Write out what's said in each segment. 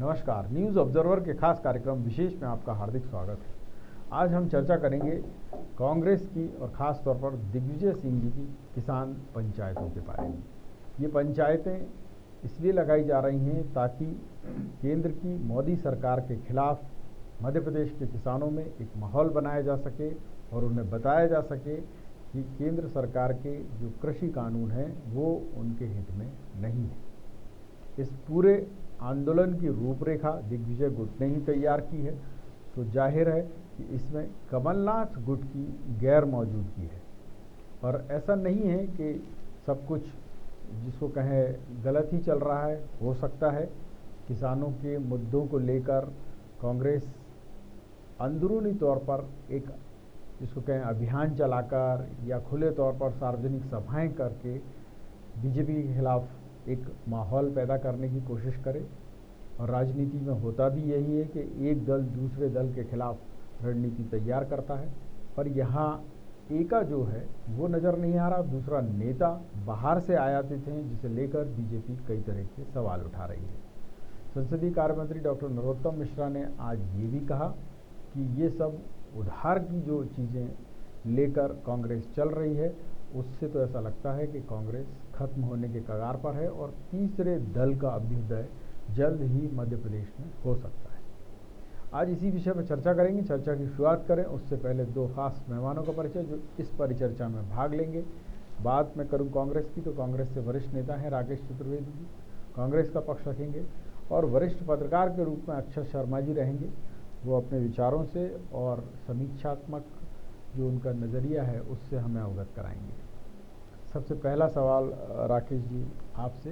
नमस्कार, news observer के खास कार्यक्रम विशेष में आपका हार्दिक स्वागत है। आज हम चर्चा करेंगे कांग्रेस की और ख़ास तौर पर दिग्विजय सिंह जी की किसान पंचायतों के बारे में। ये पंचायतें इसलिए लगाई जा रही हैं ताकि केंद्र की मोदी सरकार के खिलाफ मध्य प्रदेश के किसानों में एक माहौल बनाया जा सके और उन्हें बताया जा सके कि केंद्र सरकार के जो कृषि कानून हैं वो उनके हित में नहीं है। इस पूरे आंदोलन की रूपरेखा दिग्विजय गुट ने ही तैयार की है, तो जाहिर है कि इसमें कमलनाथ गुट की गैर मौजूदगी है। और ऐसा नहीं है कि सब कुछ जिसको कहें गलत ही चल रहा है। हो सकता है किसानों के मुद्दों को लेकर कांग्रेस अंदरूनी तौर पर एक जिसको कहें अभियान चलाकर या खुले तौर पर सार्वजनिक सभाएं करके बीजेपी के खिलाफ एक माहौल पैदा करने की कोशिश करे। और राजनीति में होता भी यही है कि एक दल दूसरे दल के खिलाफ रणनीति तैयार करता है, पर यहाँ एका जो है वो नज़र नहीं आ रहा। दूसरा नेता बाहर से आयातित हैं जिसे लेकर बीजेपी कई तरह के सवाल उठा रही है। संसदीय कार्य मंत्री डॉक्टर नरोत्तम मिश्रा ने आज ये भी कहा कि ये सब उधार की जो चीज़ें लेकर कांग्रेस चल रही है उससे तो ऐसा लगता है कि कांग्रेस खत्म होने के कगार पर है और तीसरे दल का अभ्युदय जल्द ही मध्य प्रदेश में हो सकता है। आज इसी विषय पर चर्चा करेंगे। चर्चा की शुरुआत करें उससे पहले दो खास मेहमानों का परिचय जो इस परिचर्चा में भाग लेंगे। बात मैं करूं कांग्रेस की तो कांग्रेस से वरिष्ठ नेता हैं राकेश चतुर्वेदी जी, कांग्रेस का पक्ष रखेंगे। और वरिष्ठ पत्रकार के रूप में अक्षय शर्मा जी रहेंगे, वो अपने विचारों से और समीक्षात्मक जो उनका नज़रिया है उससे हमें अवगत कराएंगे। सबसे पहला सवाल राकेश जी आपसे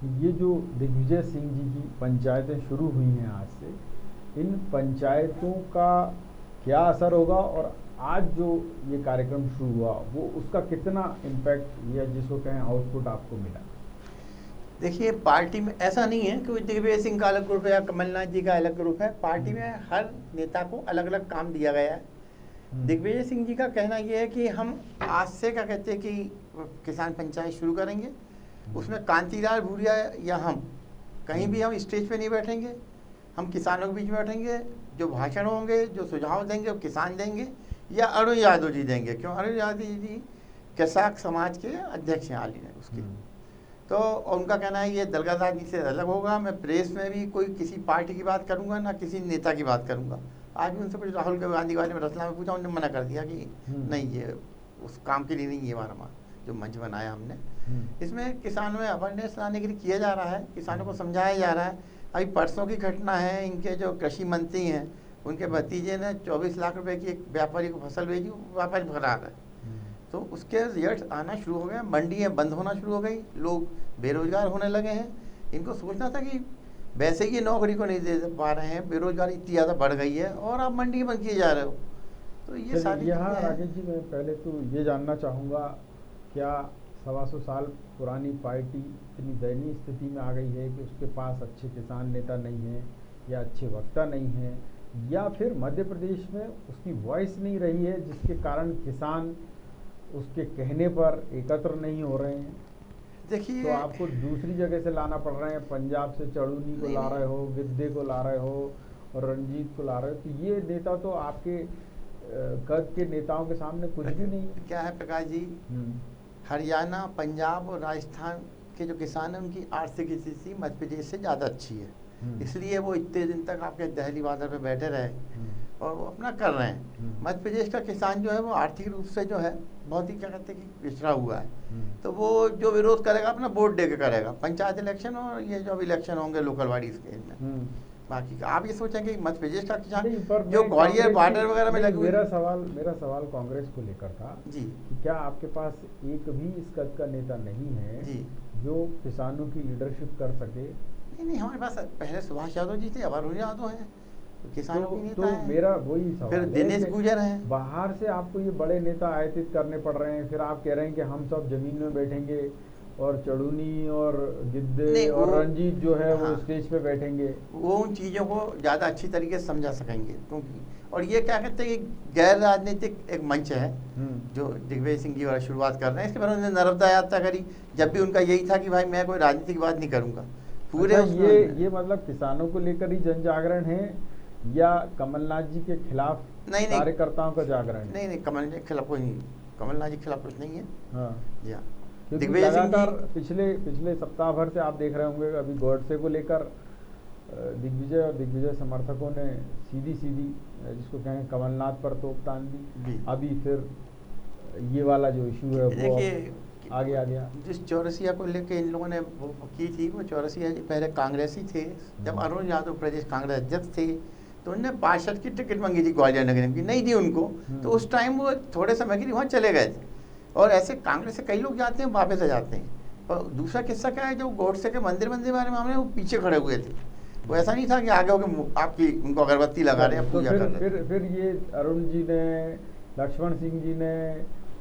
कि ये जो दिग्विजय सिंह जी की पंचायतें शुरू हुई हैं आज से, इन पंचायतों का क्या असर होगा और आज जो ये कार्यक्रम शुरू हुआ वो उसका कितना इम्पैक्ट या जिसको कहें आउटपुट आपको मिला? देखिए, पार्टी में ऐसा नहीं है कि दिग्विजय सिंह का अलग ग्रुप है या कमलनाथ जी का अलग ग्रुप है। पार्टी में हर नेता को अलग अलग काम दिया गया है। दिग्विजय सिंह जी का कहना यह है कि हम आज से क्या कहते हैं कि किसान पंचायत शुरू करेंगे, उसमें कांतिलाल भूरिया या हम कहीं भी हम स्टेज पे नहीं बैठेंगे, हम किसानों के बीच में बैठेंगे। जो भाषण होंगे, जो सुझाव देंगे वो किसान देंगे या अरुण यादव जी देंगे। क्यों? अरुण यादव जी कैसाक समाज के अध्यक्ष हैं हाल ही में उसके। तो उनका कहना है ये दल राजनीति से अलग होगा। मैं प्रेस में भी कोई किसी पार्टी की बात करूंगा ना किसी नेता की बात करूंगा। आज भी उनसे कुछ राहुल गांधी के बारे में रतलाम में पूछा, उन्होंने मना कर दिया कि नहीं, ये उस काम के लिए नहीं है हमारा जो मंच बनाया हमने। इसमें किसानों में अवेयरनेस लाने के लिए किया जा रहा है, किसानों को समझाया जा रहा है। अभी परसों की घटना है, इनके जो कृषि मंत्री हैं उनके भतीजे ने 24 लाख रुपए की एक व्यापारी को फसल भेजी, व्यापारी फरार है। तो उसके रिजल्ट आना शुरू हो गए, मंडियाँ बंद होना शुरू हो गई, लोग बेरोजगार होने लगे हैं। इनको सोचना था कि वैसे ही नौकरी को नहीं दे पा रहे हैं, बेरोजगारी इतनी ज़्यादा बढ़ गई है और आप मंडी बंद किए जा रहे हो। तो ये सारी यहाँ राकेश जी मैं पहले तो ये जानना चाहूँगा, क्या 125 साल पुरानी पार्टी इतनी दयनीय स्थिति में आ गई है कि उसके पास अच्छे किसान नेता नहीं हैं या अच्छे वक्ता नहीं हैं, या फिर मध्य प्रदेश में उसकी वॉइस नहीं रही है जिसके कारण किसान उसके कहने पर एकत्र नहीं हो रहे हैं? देखिए, तो आपको दूसरी जगह से लाना पड़ रहे हैं, पंजाब से चढ़ूनी को ला रहे हो, गिद्दे को ला रहे हो और रंजीत को ला रहे हो, तो ये नेता तो आपके कद के नेताओं के सामने कुछ भी नहीं है। क्या है प्रकाश जी, हरियाणा, पंजाब और राजस्थान के जो किसान हैं उनकी आर्थिक स्थिति मध्य प्रदेश से ज़्यादा अच्छी है, इसलिए वो इतने दिन तक आपके दहली बादल पे बैठे रहे और वो अपना कर रहे हैं। मध्य प्रदेश का किसान जो है वो आर्थिक रूप से जो है बहुत ही क्या कहते हैं कि पिछड़ा हुआ है। तो वो जो विरोध करेगा अपना वोट दे के करेगा, पंचायत इलेक्शन और ये जो इलेक्शन होंगे लोकल बॉडीज के में। बाकी आप ये सोचें कि मध्य प्रदेश का किसान जो ग्वालियर बॉर्डर वगैरह में लगे। मेरा सवाल कांग्रेस को लेकर था जी कि क्या आपके पास एक भी इस कद का नेता नहीं है जी जो किसानों की लीडरशिप कर सके? नहीं, हमारे पास पहले सुभाष यादव जी थे, अब अरुण यादव हैं, किसानों की नेता तो मेरा वही सवाल फिर दिनेश गुजर हैं। बाहर से आपको ये बड़े नेता आयातित करने पड़ रहे हैं, फिर आप कह रहे हैं कि हम सब जमीन में बैठेंगे और चढ़ूनी और गिद्दे और रंजीत जो है वो स्टेज पे बैठेंगे। वो उन चीज़ों को ज़्यादा अच्छी तरीके से समझा सकेंगे, क्योंकि और ये क्या कहते हैं कि गैर राजनीतिक एक मंच है जो दिग्विजय सिंह जी वाला शुरुआत कर रहे हैं। इसके बाद उन्होंने नर्मदा यात्रा करी, जब भी उनका यही था कि भाई मैं कोई राजनीतिक बात नहीं करूँगा। पूरे अच्छा, उसमें- ये मतलब किसानों को लेकर ही जन जागरण है या कमलनाथ जी के खिलाफ नहीं नहीं कार्यकर्ताओं का जागरण है? नहीं नहीं, कमलनाथ के खिलाफ कोई नहीं, कमलनाथ जी के खिलाफ कुछ नहीं है। हाँ, जी हाँ। क्योंकि दिग्विजय सिंह लगातार जी, पिछले पिछले सप्ताह भर से आप देख रहे होंगे, अभी गॉडसे को लेकर दिग्विजय और दिग्विजय समर्थकों ने सीधी सीधी जिसको कहें कमलनाथ पर तोपतान दी। जी। अभी फिर ये वाला जो इशू है वो देखिए अब आगे आ गया। जिस चौरसिया को लेके इन लोगों ने वो की थी, वो चौरसिया जी पहले कांग्रेसी थे। जब अरुण यादव प्रदेश कांग्रेस अध्यक्ष थे तो उन्होंने पार्षद की टिकट मांगी थी ग्वालियर नगर निगम की, नहीं दी उनको। तो उस टाइम वो थोड़े समय के लिए वहाँ चले गए थे। और ऐसे कांग्रेस से कई लोग जाते हैं, वापस आ जाते हैं। और दूसरा किस्सा क्या है, जो गोडसे के मंदिर वाले मामले, वो पीछे खड़े हुए थे। वो ऐसा नहीं था कि आगे होकर आपकी उनको अगरबत्ती लगा रहे हैं, तो पूजा कर रहे हैं। फिर ये अरुण जी ने, लक्ष्मण सिंह जी ने,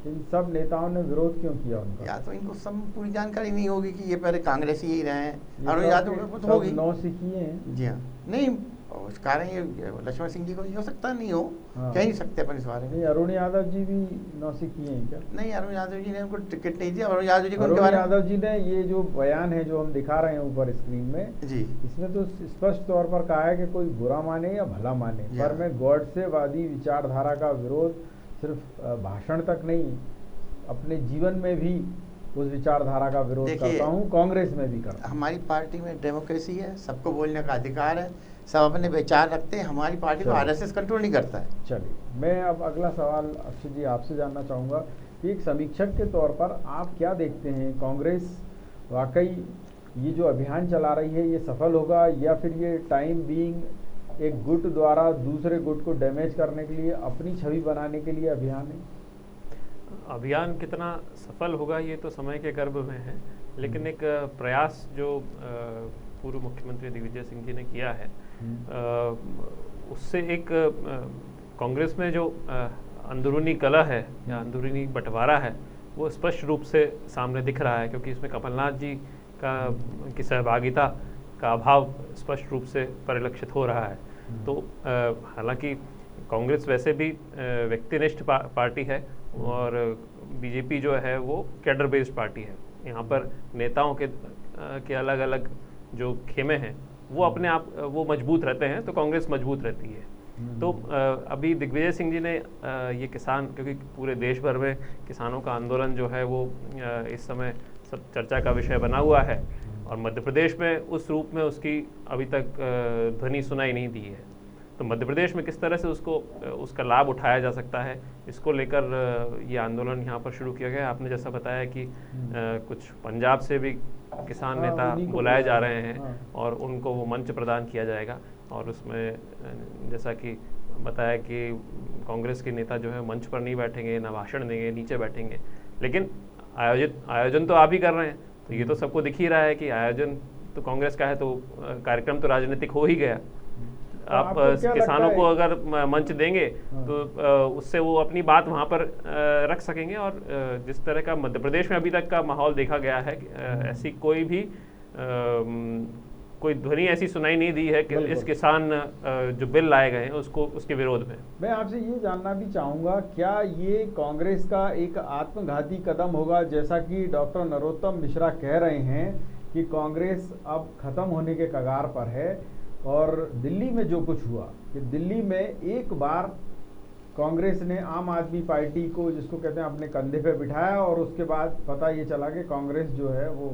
इन सब नेताओं ने विरोध क्यों किया उनका? या तो इनको सब पूरी जानकारी नहीं होगी कि ये पहले कांग्रेसी ही रहे हैं। ये अरुण सब यादव के- को तो सब होगी। नौसिखिए हैं। जी हाँ। नहीं, उस कारण ये लक्ष्मण सिंह जी को नहीं हो सकता, नहीं हो, हाँ। कह नहीं सकते अपन इस बारे में। नहीं, अरुण यादव जी भी नौसिखिए हैं क्या? नहीं, अरुण यादव जी ने उनको टिकट नहीं दिया। अरुण यादव जी को उनके अरुण बारे में, यादव जी ने ये जो बयान है जो हम दिखा रहे हैं ऊपर स्क्रीन में, जी इसमें तो स्पष्ट तौर पर कहा है कि कोई बुरा माने या भला माने, जी पर हाँ। मैं गॉडसेवादी विचारधारा का विरोध सिर्फ भाषण तक नहीं, अपने जीवन में भी उस विचारधारा का विरोध देखिए, करता हूँ, कांग्रेस में भी करता हूँ। हमारी पार्टी में डेमोक्रेसी है, सबको बोलने का अधिकार है, सब अपने विचार रखते हैं। हमारी पार्टी को चलिए। आरएसएस कंट्रोल नहीं करता है। चलिए, मैं अब अगला सवाल अक्षय जी आपसे जानना चाहूँगा कि एक समीक्षक के तौर पर आप क्या देखते हैं, कांग्रेस वाकई ये जो अभियान चला रही है ये सफल होगा या फिर ये टाइम बीइंग एक गुट द्वारा दूसरे गुट को डैमेज करने के लिए, अपनी छवि बनाने के लिए अभियान है? अभियान कितना सफल होगा ये तो समय के गर्भ में है, लेकिन एक प्रयास जो पूर्व मुख्यमंत्री दिग्विजय सिंह जी ने किया है, उससे एक कांग्रेस में जो अंदरूनी कलह है या अंदरूनी बंटवारा है वो स्पष्ट रूप से सामने दिख रहा है, क्योंकि इसमें कमलनाथ जी की सहभागिता का अभाव स्पष्ट रूप से परिलक्षित हो रहा है। तो हालांकि कांग्रेस वैसे भी व्यक्तिनिष्ठ पार्टी है और बीजेपी जो है वो कैडर बेस्ड पार्टी है। यहाँ पर नेताओं के अलग अलग जो खेमे हैं वो अपने आप वो मजबूत रहते हैं, तो कांग्रेस मजबूत रहती है। तो अभी दिग्विजय सिंह जी ने ये किसान, क्योंकि पूरे देश भर में किसानों का आंदोलन जो है वो इस समय सब चर्चा का विषय बना हुआ है, और मध्य प्रदेश में उस रूप में उसकी अभी तक ध्वनि सुनाई नहीं दी है। तो मध्य प्रदेश में किस तरह से उसका लाभ उठाया जा सकता है, इसको लेकर ये आंदोलन यहाँ पर शुरू किया गया। आपने जैसा बताया कि कुछ पंजाब से भी किसान नेता बुलाए जा रहे हैं और उनको वो मंच प्रदान किया जाएगा, और उसमें जैसा कि बताया कि कांग्रेस के नेता जो है मंच पर नहीं बैठेंगे, ना भाषण देंगे, नीचे बैठेंगे। लेकिन आयोजन तो आप ही कर रहे हैं, तो ये तो सबको दिख ही रहा है कि आयोजन तो कांग्रेस का है, तो कार्यक्रम तो राजनीतिक हो ही गया। आप किसानों को अगर मंच देंगे तो उससे वो अपनी बात वहाँ पर रख सकेंगे। और जिस तरह का मध्य प्रदेश में अभी तक का माहौल देखा गया है, ऐसी कोई भी कोई ध्वनि ऐसी सुनाई नहीं दी है कि इस किसान जो बिल लाए गए हैं उसके विरोध में। मैं आपसे ये जानना भी चाहूँगा, क्या ये कांग्रेस का एक आत्मघाती कदम होगा, जैसा कि डॉक्टर नरोत्तम मिश्रा कह रहे हैं कि कांग्रेस अब खत्म होने के कगार पर है, और दिल्ली में जो कुछ हुआ कि दिल्ली में एक बार कांग्रेस ने आम आदमी पार्टी को, जिसको कहते हैं, अपने कंधे पे बिठाया, और उसके बाद पता ये चला कि कांग्रेस जो है वो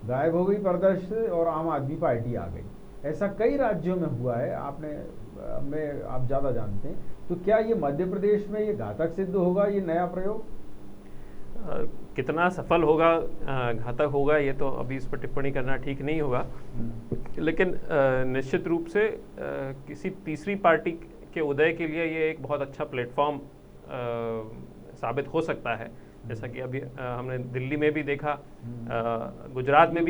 गायब हो गई परदर्श से और आम आदमी पार्टी आ गई। ऐसा कई राज्यों में हुआ है, आप ज़्यादा जानते हैं। तो क्या ये मध्य प्रदेश में ये घातक सिद्ध होगा, ये नया प्रयोग? कितना सफल होगा, घातक होगा, ये तो अभी इस पर टिप्पणी करना ठीक नहीं होगा। लेकिन निश्चित रूप से किसी तीसरी पार्टी के उदय के लिए ये एक बहुत अच्छा प्लेटफॉर्म साबित हो सकता है। जैसा कि अभी हमने दिल्ली में भी देखा, गुजरात में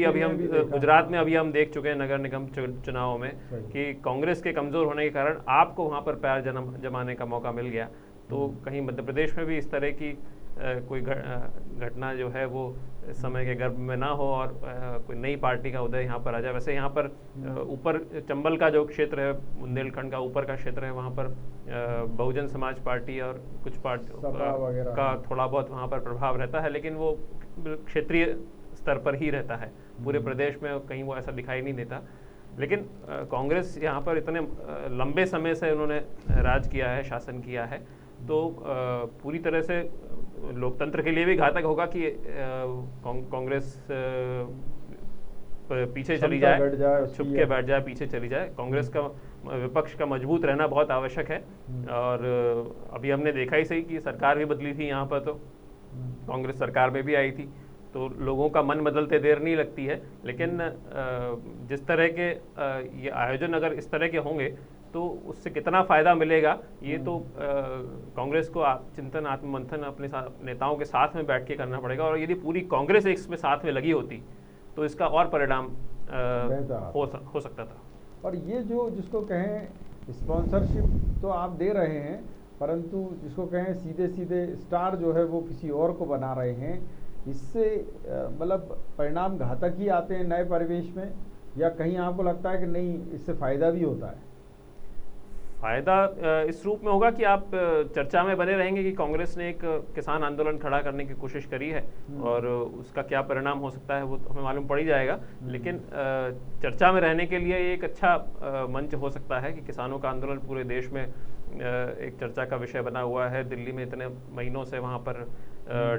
अभी हम देख चुके हैं नगर निगम चुनावों में कि कांग्रेस के कमज़ोर होने के कारण आपको वहाँ पर पैर जमाने का मौका मिल गया। तो कहीं मध्य प्रदेश में भी इस तरह की कोई घटना जो है वो समय के गर्भ में ना हो और कोई नई पार्टी का उदय यहाँ पर आ जाए। वैसे यहाँ पर ऊपर चंबल का जो क्षेत्र है, बुंदेलखंड का ऊपर का क्षेत्र है, वहाँ पर बहुजन समाज पार्टी और कुछ पार्टी का थोड़ा बहुत वहाँ पर प्रभाव रहता है, लेकिन वो क्षेत्रीय स्तर पर ही रहता है, पूरे प्रदेश में कहीं वो ऐसा दिखाई नहीं देता। लेकिन कांग्रेस यहाँ पर इतने लंबे समय से उन्होंने राज किया है, शासन किया है, तो पूरी तरह से लोकतंत्र के लिए भी घातक होगा कि कांग्रेस पीछे चली जाए, छुप के बैठ जाए, पीछे चली जाए। कांग्रेस का विपक्ष का मजबूत रहना बहुत आवश्यक है। और अभी हमने देखा ही सही कि सरकार भी बदली थी यहाँ पर, तो कांग्रेस सरकार में भी आई थी, तो लोगों का मन बदलते देर नहीं लगती है। लेकिन जिस तरह के ये आयोजन अगर इस तरह के होंगे तो उससे कितना फ़ायदा मिलेगा, ये तो कांग्रेस को चिंतन, आत्ममंथन अपने नेताओं के साथ में बैठ के करना पड़ेगा। और यदि पूरी कांग्रेस इसमें साथ में लगी होती तो इसका और परिणाम हो सकता था। और ये जो जिसको कहें स्पॉन्सरशिप तो आप दे रहे हैं, परंतु जिसको कहें सीधे सीधे स्टार जो है वो किसी और को बना रहे हैं, इससे मतलब परिणाम घातक ही आते हैं नए परिवेश में, या कहीं आपको लगता है कि नहीं इससे फ़ायदा भी होता है? फायदा इस रूप में होगा कि आप चर्चा में बने रहेंगे कि कांग्रेस ने एक किसान आंदोलन खड़ा करने की कोशिश करी है, और उसका क्या परिणाम हो सकता है वो तो हमें मालूम पड़ ही जाएगा। लेकिन चर्चा में रहने के लिए एक अच्छा मंच हो सकता है कि किसानों का आंदोलन पूरे देश में एक चर्चा का विषय बना हुआ है। दिल्ली में इतने महीनों से वहाँ पर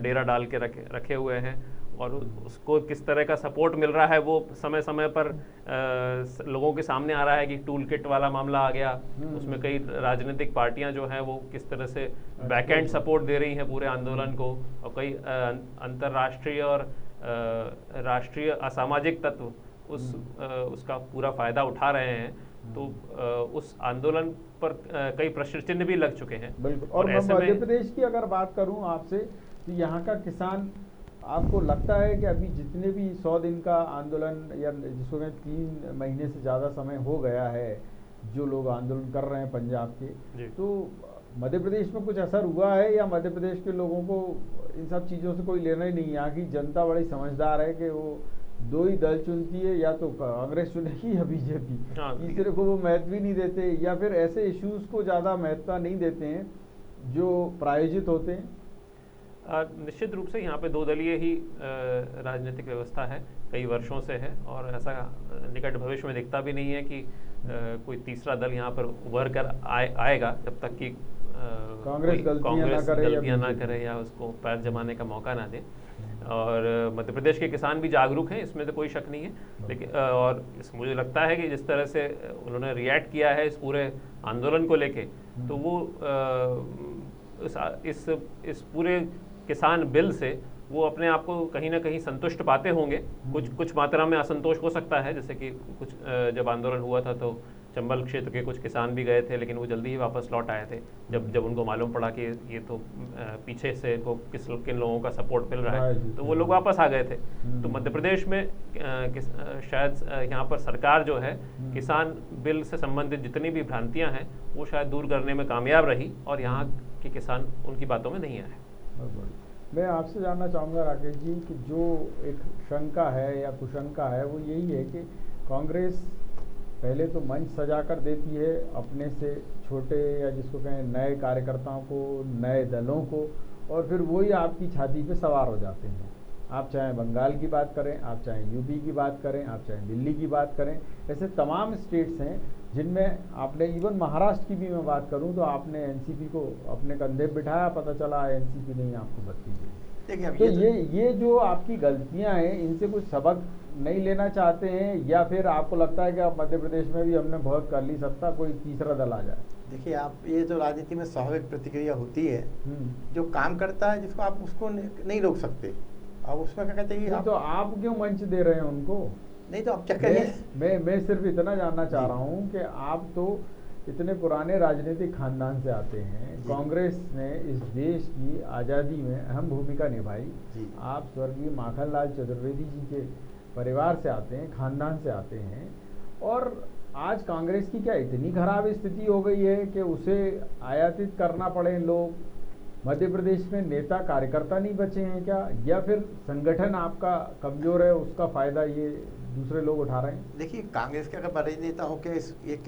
डेरा डाल के रखे हुए हैं, और उसको किस तरह का सपोर्ट मिल रहा है वो समय समय पर लोगों के सामने आ रहा है कि टूल किट वाला मामला आ गया, उसमें कई राजनीतिक पार्टियां जो हैं वो किस तरह से बैकएंड सपोर्ट दे रही हैं पूरे आंदोलन को, और कई अंतर्राष्ट्रीय और राष्ट्रीय असामाजिक तत्व उसका पूरा फ़ायदा उठा रहे हैं। तो उस आंदोलन पर कई प्रश्न चिन्ह भी लग चुके हैं। बिल्कुल। और मैं मध्य प्रदेश की अगर बात करूं आपसे, तो यहाँ का किसान, आपको लगता है कि अभी जितने भी 100 दिन का आंदोलन, या जिसको 3 महीने से ज़्यादा समय हो गया है जो लोग आंदोलन कर रहे हैं पंजाब के, तो मध्य प्रदेश में कुछ असर हुआ है, या मध्य प्रदेश के लोगों को इन सब चीज़ों से कोई लेना ही नहीं? यहाँ की जनता बड़ी समझदार है कि वो 2 ही दल चुनती है, या तो कांग्रेस चुनेगी या बीजेपी, तीसरे को वो महत्व ही नहीं देते, या फिर ऐसे इश्यूज़ को ज़्यादा महत्व नहीं देते हैं जो प्रायोजित होते हैं। निश्चित रूप से यहाँ पे 2 दलीय ही राजनीतिक व्यवस्था है, कई वर्षों से है, और ऐसा निकट भविष्य में दिखता भी नहीं है कि कोई तीसरा दल यहाँ पर उभर कर आएगा, जब तक कि कांग्रेस गलतियाँ ना करे या उसको पैर जमाने का मौका ना दे। और मध्य प्रदेश के किसान भी जागरूक हैं, इसमें तो कोई शक नहीं है। लेकिन और मुझे लगता है कि जिस तरह से उन्होंने रिएक्ट किया है इस पूरे आंदोलन को लेके, तो वो इस पूरे किसान बिल से वो अपने आप को कहीं ना कहीं संतुष्ट पाते होंगे। कुछ मात्रा में असंतोष हो सकता है, जैसे कि कुछ जब आंदोलन हुआ था तो चंबल क्षेत्र के कुछ किसान भी गए थे, लेकिन वो जल्दी ही वापस लौट आए थे जब उनको मालूम पड़ा कि ये तो पीछे से को किन लोगों का सपोर्ट मिल रहा है, तो वो लोग वापस आ गए थे। तो मध्य प्रदेश में शायद यहाँ पर सरकार जो है किसान बिल से संबंधित जितनी भी भ्रांतियाँ हैं वो शायद दूर करने में कामयाब रही, और यहाँ के किसान उनकी बातों में नहीं आए। मैं आपसे जानना चाहूँगा राकेश जी कि जो एक शंका है या कुशंका है वो यही है कि कांग्रेस पहले तो मंच सजा कर देती है अपने से छोटे, या जिसको कहें नए कार्यकर्ताओं को, नए दलों को, और फिर वही आपकी छाती पे सवार हो जाते हैं। आप चाहे बंगाल की बात करें, आप चाहे यूपी की बात करें, आप चाहे दिल्ली की बात करें, ऐसे तमाम स्टेट्स हैं जिनमें आपने, इवन महाराष्ट्र की भी मैं बात करूं तो आपने एनसीपी को अपने कंधे बिठाया, पता चला एनसीपी ने ही आपको बत्ती दी। तो ये जो आपकी गलतियां हैं, इनसे कुछ सबक नहीं लेना चाहते हैं, या फिर आपको लगता है कि आप मध्य प्रदेश में भी हमने बहुत कर ली सत्ता, कोई तीसरा दल आ जाए? देखिए, आप ये जो राजनीति में स्वाभाविक प्रतिक्रिया होती है, जो काम करता है जिसको आप उसको नहीं रोक सकते। अब उसमें क्या कहते हैं, तो आप क्यों मंच दे रहे हैं उनको? नहीं तो आप चक्कर मैं सिर्फ इतना जानना चाह रहा हूँ कि आप तो इतने पुराने राजनीतिक खानदान से आते हैं, कांग्रेस ने इस देश की आज़ादी में अहम भूमिका निभाई, आप स्वर्गीय माखनलाल चतुर्वेदी जी के परिवार से आते हैं, खानदान से आते हैं, और आज कांग्रेस की क्या इतनी खराब स्थिति हो गई है कि उसे आयातित करना पड़े लोग? मध्य प्रदेश में नेता कार्यकर्ता नहीं बचे हैं क्या, या फिर संगठन आपका कमज़ोर है, उसका फ़ायदा ये दूसरे लोग उठा रहे हैं? देखिए, कांग्रेस के अगर बड़े नेता हो के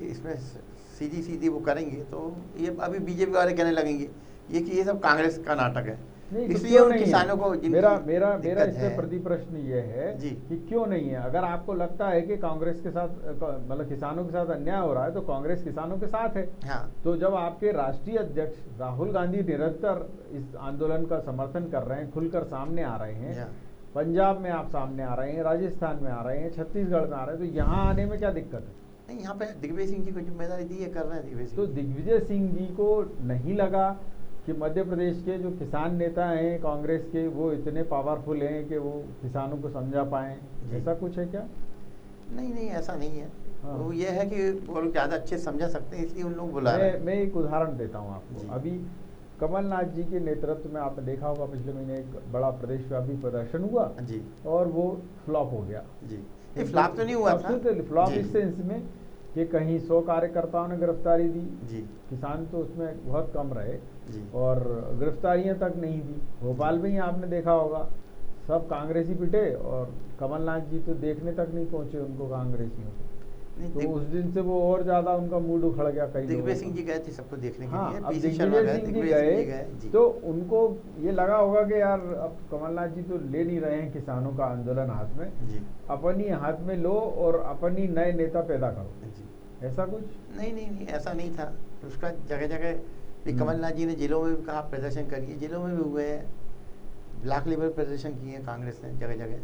इसमें सीधी वो करेंगे, तो ये अभी बीजेपी वाले कहने लगेंगे ये कि ये सब कांग्रेस का नाटक है। नहीं, तो इसलिए क्यों उन नहीं है? किसानों को जिनकी मेरा मेरा मेरा दिक्कत इस पे है। प्रति प्रश्न ये है जी। कि क्यों नहीं है? अगर आपको लगता है कि कांग्रेस के साथ मतलब किसानों के साथ अन्याय हो रहा है, तो कांग्रेस किसानों के साथ है। हाँ तो जब आपके राष्ट्रीय अध्यक्ष राहुल गांधी निरंतर इस आंदोलन का समर्थन कर रहे हैं, खुलकर सामने आ रहे हैं, हाँ। पंजाब में आप सामने आ रहे हैं, राजस्थान में आ रहे हैं, छत्तीसगढ़ में आ रहे हैं, तो यहाँ आने में क्या दिक्कत है? नहीं, यहाँ पे दिग्विजय सिंह जी को जिम्मेदारी दी है, कर रहे हैं दिग्विजय तो सिंह जी। दिग्विजय सिंह जी को नहीं लगा कि मध्य प्रदेश के जो किसान नेता हैं कांग्रेस के, वो इतने पावरफुल हैं कि वो किसानों को समझा पाएं? जी। ऐसा कुछ है क्या? नहीं नहीं, ऐसा नहीं है। हाँ। वो ये है कि वो लोग ज़्यादा अच्छे समझा सकते हैं, इसलिए उन लोग बुला रहे हैं। मैं एक उदाहरण देता हूँ आपको। जी। अभी कमलनाथ जी के नेतृत्व में आपने देखा होगा पिछले महीने एक बड़ा प्रदेशव्यापी प्रदर्शन हुआ जी और वो फ्लॉप हो गया। जी, ये फ्लॉप तो नहीं हुआ था। फ्लॉप जी, इस सेंस में कि कहीं 100 कार्यकर्ताओं ने गिरफ्तारी दी, जी किसान तो उसमें बहुत कम रहे जी और गिरफ्तारियां तक नहीं दी। भोपाल में ही आपने देखा होगा, सब कांग्रेसी पिटे और कमलनाथ जी तो देखने तक नहीं पहुंचे उनको कांग्रेसियों को। नहीं, तो उस दिन से वो और ज्यादा उनका मूड उखड़ गया कई लोगों दिग्विजय का। सिंह जी गए थे सबको देखने के हाँ, लिए। अब पीसी शर्मा दिग्विजय गए, सिंह जी दिग्विजय सिंह जी गए जी। तो उनको ये लगा होगा कि यार अब कमलनाथ जी तो ले नहीं रहे हैं किसानों का आंदोलन हाथ में, जी अपनी हाथ में लो और अपनी नए नेता पैदा करो, जी। ऐसा कुछ? नहीं नहीं नहीं, ऐसा नहीं था। उसका जगह जगह भी कमलनाथ जी ने जिलों में भी कहा प्रदर्शन करिए, जिलों में भी हुए हैं, ब्लॉक लेवल प्रदर्शन किए हैं कांग्रेस ने जगह जगह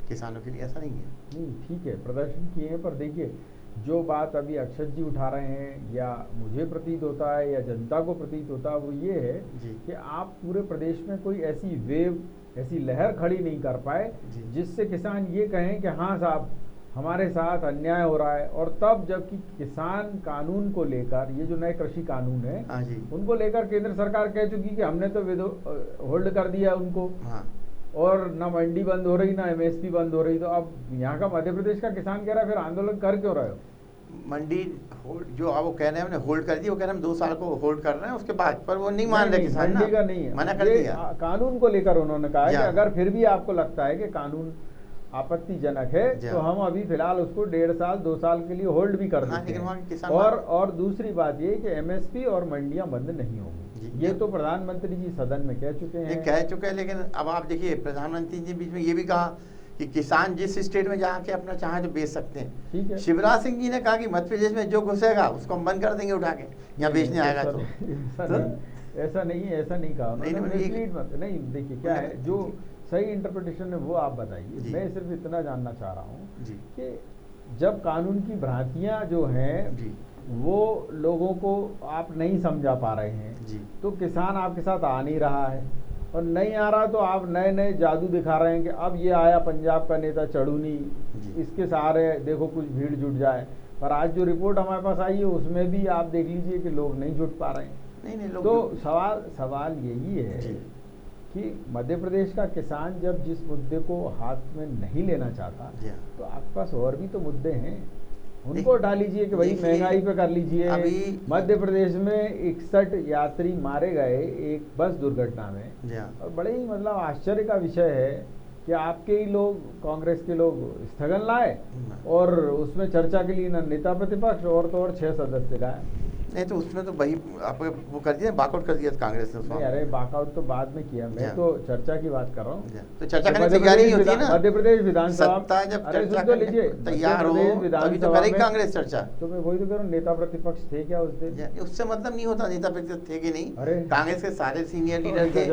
किसानों के लिए, ऐसा नहीं है। नहीं ठीक है, प्रदर्शन किए हैं, पर देखिए जो बात अभी अक्षत जी उठा रहे हैं या मुझे प्रतीत होता है या जनता को प्रतीत होता है वो ये है जी। कि आप पूरे प्रदेश में कोई ऐसी वेव, ऐसी लहर खड़ी नहीं कर पाए जी। जिससे किसान ये कहें कि हाँ साहब हमारे साथ अन्याय हो रहा है। और तब जबकि किसान कानून को लेकर, ये जो नए कृषि कानून है हाँ जी। उनको लेकर केंद्र सरकार कह चुकी कि हमने तो होल्ड कर दिया उनको, हाँ और ना मंडी बंद हो रही ना एमएसपी बंद हो रही। तो अब यहाँ का मध्य प्रदेश का किसान कह रहा है फिर आंदोलन कर क्यों रहे हो? मंडी होल्ड जो आप वो कह रहे हैं हमने होल्ड कर दी, वो कह रहे हैं हम 2 साल को होल्ड कर रहे हैं उसके बाद, पर वो नहीं मान रहे किसान ना, मंडी का नहीं है, मना कर ये दिया। कानून को लेकर उन्होंने कहा है कि जी। अगर फिर भी आपको लगता है कि कानून आपत्तिजनक है जी। तो हम अभी फिलहाल उसको 1.5 साल 2 साल के लिए होल्ड भी कर हाँ, देते लेकिन वहाँ के हैं। किसान और दूसरी बात ये कि एमएसपी और मंडियां बंद नहीं होंगी, जी। ये तो प्रधानमंत्री जी सदन में कह चुके ये हैं। कह चुके हैं, लेकिन अब आप देखिए प्रधानमंत्री जी बीच में ये भी कहा कि किसान जिस स्टेट में जाके अपना चाहे तो बेच सकते हैं। ठीक है, शिवराज सिंह जी ने कहा कि मध्य प्रदेश में जो घुसेगा उसको हम बंद कर देंगे उठा के, यहाँ बेचने आएगा तो। ऐसा नहीं कहा नहीं, उन्होंने, नहीं, mislead मत, नहीं देखिए क्या है जो सही इंटरप्रिटेशन है वो आप बताइए। जी। मैं सिर्फ इतना जानना चाह रहा हूँ जी कि जब कानून की भ्रांतियां जो हैं जी वो लोगों को आप नहीं समझा पा रहे हैं, जी तो किसान आपके साथ आ नहीं रहा है, और नहीं आ रहा तो आप नए नए जादू दिखा रहे हैं कि अब ये आया पंजाब का नेता चढ़ूनी, जी। इसके सहारे देखो कुछ भीड़ जुट जाए। पर आज जो रिपोर्ट हमारे पास आई है उसमें भी आप देख लीजिए कि लोग नहीं जुट पा रहे हैं। नहीं नहीं लोग तो सवाल यही है जी। कि मध्य प्रदेश का किसान जब जिस मुद्दे को हाथ में नहीं लेना चाहता जी हाँ। तो आपके पास और भी तो मुद्दे हैं, उनको देखिए- उठा लीजिए कि भाई देखिए, महंगाई पे कर लीजिए। अभी- मध्य प्रदेश में 61 यात्री मारे गए एक बस दुर्घटना में, जी हाँ। और बड़े ही मतलब आश्चर्य का विषय है कि आपके ही लोग, कांग्रेस के लोग स्थगन लाए और उसमें चर्चा के लिए न नेता प्रतिपक्ष और तो और 6 सदस्य लाए। नहीं तो उसमें तो वही आप वो कर दिया, बाकआउट कर दिया कांग्रेस ने उसमें। नहीं, अरे बाकआउट तो बाद में किया, मैं हाँ। तो चर्चा की बात कर रहा हूँ। तो चर्चा करने की तैयारी नहीं होती है ना, मध्य प्रदेश विधानसभा, सत्ता जब अरे चर्चा सुन तो करने लीजिए, को तैयार हो मध्य प्रदेश तभी तो विधानसभा करेगी में- कांग्रेस चर्चा। तो मैं वही तो कह रहा हूँ, नेता प्रतिपक्ष थे क्या उस दिन? उससे मतलब नहीं होता नेता प्रतिपक्ष थे कि नहीं। अरे कांग्रेस के सारे सीनियर लीडर थे,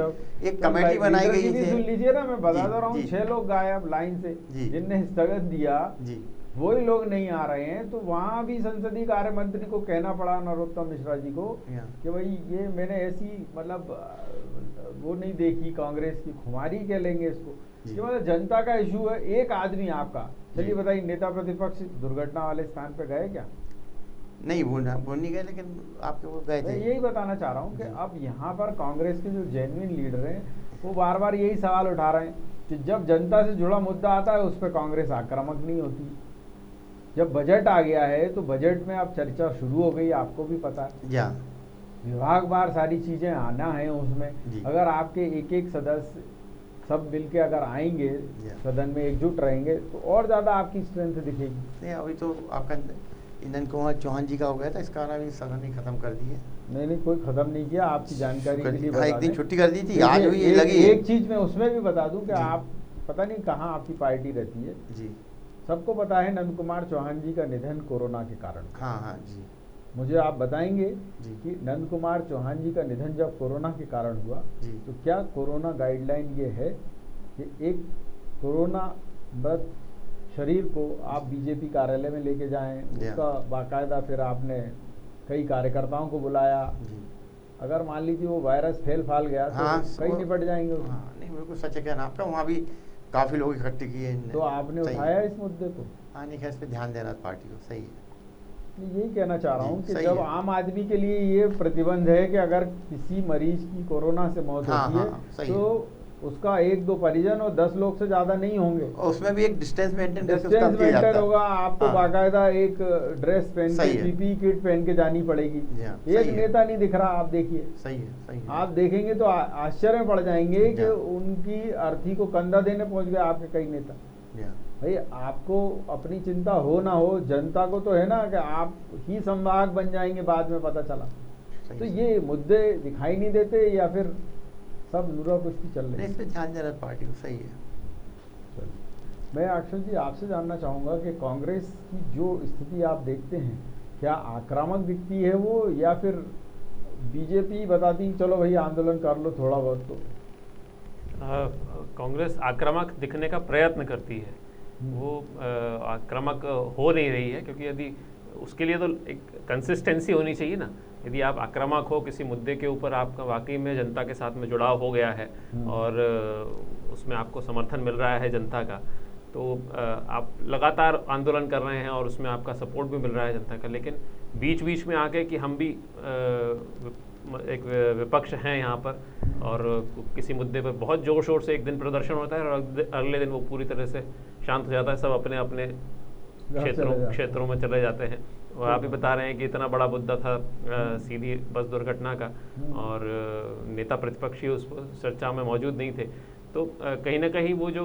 एक तो कमेटी बनाई लीडर की गई भी सुन थी। लीजिए ना, मैं बता जी, दे रहा हूँ, जी। 6 लोग गायब लाइन से, जी। जिनने स्थगन दिया जी वही लोग नहीं आ रहे हैं। तो वहां भी संसदीय कार्य मंत्री को कहना पड़ा, नरोत्तम मिश्रा जी को, हाँ। कि भाई ये मैंने ऐसी मतलब वो नहीं देखी, कांग्रेस की खुमारी कह लेंगे इसको, जी। कि मतलब जनता का इशू है। एक आदमी आपका, चलिए जी। बताइए, नेता प्रतिपक्ष दुर्घटना वाले स्थान पे गए क्या? नहीं वो नहीं गए, लेकिन आपके वो गए मैं थे। यही बताना चाह रहा हूँ कि जी। अब यहाँ पर कांग्रेस के जो जेन्युइन लीडर हैं वो बार बार यही सवाल उठा रहे हैं कि जब जनता से जुड़ा मुद्दा आता है उस पर कांग्रेस आक्रामक नहीं होती। जब बजट आ गया है तो बजट में अब चर्चा शुरू हो गई, आपको भी पता है, या विभागवार सारी चीजें आना है उसमें। जी। अगर आपके एक एक सदस्य सब मिलके अगर आएंगे जी। सदन में, एकजुट रहेंगे, तो और ज्यादा आपकी स्ट्रेंथ दिखेगी। नहीं अभी तो आपका इंदन कुमार चौहान जी का हो गया था, इस कारण अभी सदन ही खत्म कर दिए। नहीं नहीं, कोई खत्म नहीं किया, आपकी जानकारी के लिए हाँ, बता एक दिन दें। छुट्टी कर दी थी, देखिए, आज हुई ये लगी है। एक चीज मैं उसमें भी बता दूं कि जी। आप पता नहीं कहाँ आपकी पार्टी रहती है। जी। सबको पता है नंद कुमार चौहान जी का निधन कोरोना के कारण हुआ। हाँ हाँ जी। मुझे आप बताएंगे जी। कि नंद कुमार चौहान जी का निधन जब कोरोना के कारण हुआ जी। तो क्या कोरोना गाइडलाइन ये है कि एक कोरोना मृत शरीर को आप बीजेपी कार्यालय में लेके जाएं, उसका बाकायदा फिर आपने कई कार्यकर्ताओं को बुलाया। जी। अगर मान लीजिए वो वायरस फैल फाल गया तो हाँ, कई निपट जाएंगे उसमें। हाँ, नहीं बिल्कुल सच है कहना आपका, वहाँ भी काफ़ी लोग इकट्ठे किए इनने। तो आपने सही उठाया है। इस मुद्दे को। हाँ नहीं, खैर इस पे ध्यान देना पार्टी को, सही है। मैं यही कहना चाह रहा जी, हूँ कि सही जब है। आम आदमी के लिए ये प्रतिबंध है कि अगर किसी मरीज की कोरोना से मौत हाँ, होती है हाँ, सही तो उसका 1-2 परिजन और 10 लोग से ज़्यादा नहीं होंगे। और उसमें भी एक डिस्टेंस मेंटेन करके उसका डिस्टेंस किया जाता मेंटेन है। होगा, आपको हाँ। बाकायदा एक ड्रेस पहन सही के है। पीपी किट पहन के जानी पड़ेगी। जी हाँ, एक सही है। नेता नहीं दिख रहा, आप देखिए। सही है, सही है। आप देखेंगे तो आश्चर्य में पड़ जाएंगे जी कि हाँ। उनकी अर्थी को कंधा देने पहुंच गए आपके कई नेता। जी हाँ। भाई आपको अपनी चिंता हो ना हो, जनता को तो है ना कि आप ही संवाहक बन जाएंगे, बाद में पता चला। सही तो है। ये मुद्दे दिखाई नहीं देते या फिर सब नूरा कुश्ती चल रही नहीं, है? इस पे ध्यान देना पार्टी को, सही है। चलिए। मैं अक्षर जी आपसे जानना चाहूँगा कि कांग्रेस की जो स्थिति आप देखते हैं, क्या आक्रामक दिखती है वो, या फिर बीजेपी बताती चलो भाई आंदोलन कर लो थोड़ा बहुत तो? कांग्रेस आक्रामक दिखने का प्रयत्न करती है, वो आक्रामक हो नहीं रही है, क्योंकि यदि उसके लिए तो एक कंसिस्टेंसी होनी चाहिए ना। यदि आप आक्रामक हो किसी मुद्दे के ऊपर, आपका वाकई में जनता के साथ में जुड़ाव हो गया है और उसमें आपको समर्थन मिल रहा है जनता का, तो आप लगातार आंदोलन कर रहे हैं और उसमें आपका सपोर्ट भी मिल रहा है जनता का। लेकिन बीच बीच में आके कि हम भी एक विपक्ष हैं यहाँ पर और किसी मुद्दे पर बहुत ज़ोर शोर से एक दिन प्रदर्शन होता है और अगले दिन वो पूरी तरह से शांत हो जाता है, सब अपने अपने क्षेत्रों में चले जाते हैं। और आप भी बता रहे हैं कि इतना बड़ा मुद्दा था सीधी बस दुर्घटना का, और नेता प्रतिपक्षी उस चर्चा में मौजूद नहीं थे। तो कहीं ना कहीं वो जो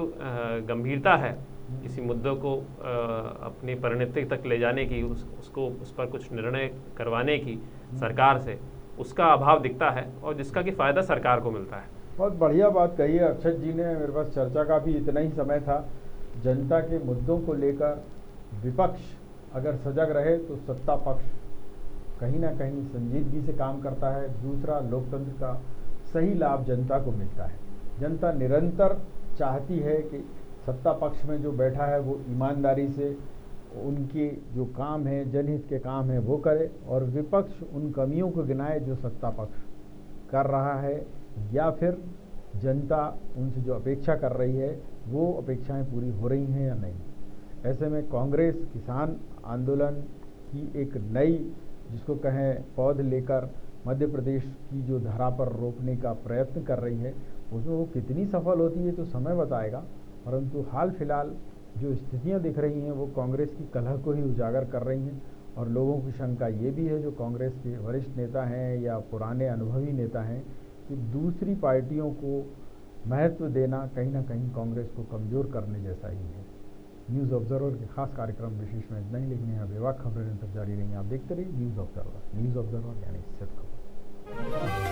गंभीरता है किसी मुद्दों को अपनी परिणति तक ले जाने की, उसको उस पर कुछ निर्णय करवाने की सरकार से, उसका अभाव दिखता है, और जिसका कि फ़ायदा सरकार को मिलता है। बहुत बढ़िया बात कही है अक्षत जी ने। मेरे पास चर्चा का भी इतना ही समय था। जनता के मुद्दों को लेकर विपक्ष अगर सजग रहे तो सत्ता पक्ष कहीं ना कहीं संजीदगी से काम करता है। दूसरा, लोकतंत्र का सही लाभ जनता को मिलता है। जनता निरंतर चाहती है कि सत्ता पक्ष में जो बैठा है वो ईमानदारी से उनके जो काम है, जनहित के काम है, वो करे, और विपक्ष उन कमियों को गिनाए जो सत्ता पक्ष कर रहा है, या फिर जनता उनसे जो अपेक्षा कर रही है वो अपेक्षाएं पूरी हो रही हैं या नहीं। ऐसे में कांग्रेस किसान आंदोलन की एक नई, जिसको कहें पौध लेकर मध्य प्रदेश की जो धारा पर रोकने का प्रयत्न कर रही है, उसमें वो कितनी सफल होती है तो समय बताएगा। परंतु हाल फिलहाल जो स्थितियां दिख रही हैं वो कांग्रेस की कलह को ही उजागर कर रही हैं, और लोगों की शंका ये भी है, जो कांग्रेस के वरिष्ठ नेता हैं या पुराने अनुभवी नेता हैं, कि दूसरी पार्टियों को महत्व देना कहीं ना कहीं कांग्रेस को कमज़ोर करने जैसा ही है। न्यूज़ ऑब्जर्वर के खास कार्यक्रम विशेष में इतना ही, लेकिन यहाँ बेबाक खबरें निरंतर जारी रहेंगी। आप देखते रहिए न्यूज़ ऑब्जर्वर यानी सच खबर।